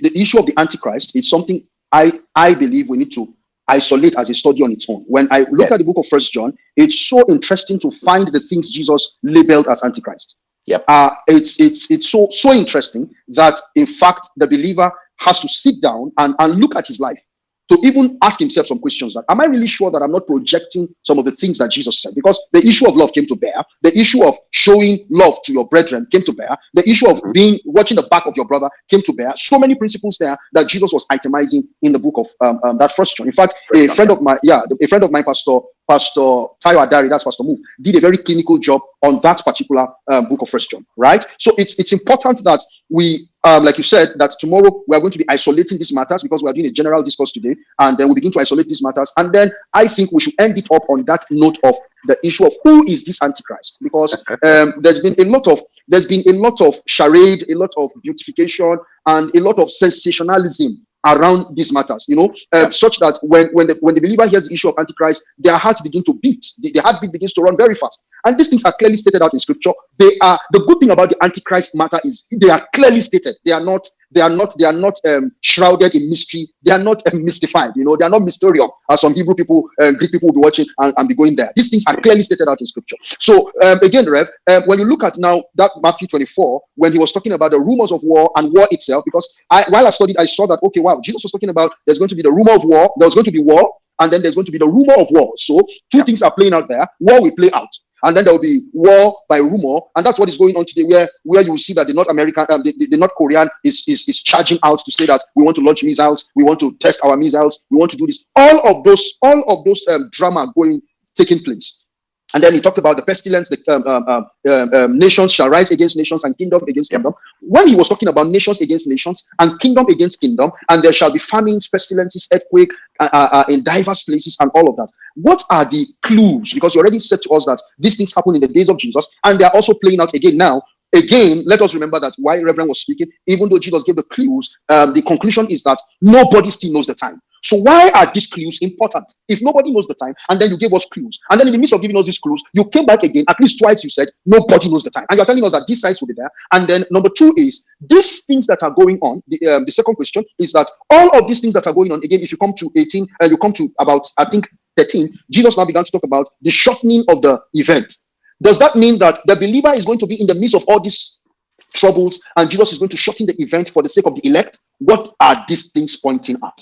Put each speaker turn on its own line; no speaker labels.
the issue of the Antichrist is something I believe we need to isolate as a study on its own. When I look at the book of First John, it's so interesting to find the things Jesus labeled as Antichrist.
Yep.
It's so interesting that in fact the believer has to sit down and look at his life to even ask himself some questions like, am I really sure that I'm not projecting some of the things that Jesus said? Because the issue of love came to bear, the issue of showing love to your brethren came to bear, the issue of watching the back of your brother came to bear. So many principles there that Jesus was itemizing in the book of that First John. In fact, a friend of mine, Pastor Tayo Adari, that's Pastor Move, did a very clinical job on that particular book of First John, right? So it's important that we, like you said, that tomorrow we are going to be isolating these matters because we are doing a general discourse today, and then we begin to isolate these matters, and then I think we should end it up on that note of the issue of who is this Antichrist, because there's been a lot of charade, a lot of beautification, and a lot of sensationalism around these matters, such that when the believer hears the issue of Antichrist, their heart begins to beat, the heartbeat begins to run very fast. And these things are clearly stated out in scripture. The good thing about the Antichrist matter is they are clearly stated. They are not shrouded in mystery. They are not mystified. They are not mysterious, as some Hebrew people, Greek people will be watching and be going there. These things are clearly stated out in scripture. So again, Rev, when you look at now that Matthew 24, when he was talking about the rumors of war and war itself, because while I studied, I saw that, okay, wow, Jesus was talking about there's going to be the rumor of war, there's going to be war, and then there's going to be the rumor of war. So two things are playing out there. War will play out, and then there will be war by rumor, and that's what is going on today, where you will see that the North American, the North Korean is charging out to say that we want to launch missiles, we want to test our missiles, we want to do this. All of those drama taking place. And then he talked about the pestilence, nations shall rise against nations and kingdom against kingdom. When he was talking about nations against nations and kingdom against kingdom, and there shall be famines, pestilences, earthquake in diverse places and all of that. What are the clues? Because you already said to us that these things happen in the days of Jesus, and they are also playing out again now. Again, let us remember that while Reverend was speaking, even though Jesus gave the clues, the conclusion is that nobody still knows the time. So why are these clues important? If nobody knows the time, and then you gave us clues, and then in the midst of giving us these clues, you came back again, at least twice you said, nobody knows the time. And you're telling us that these signs will be there. And then number two is, these things that are going on, the second question is that all of these things that are going on, again, if you come to 18, you come to about, I think, 13, Jesus now began to talk about the shortening of the event. Does that mean that the believer is going to be in the midst of all these troubles and Jesus is going to shorten the event for the sake of the elect? What are these things pointing at?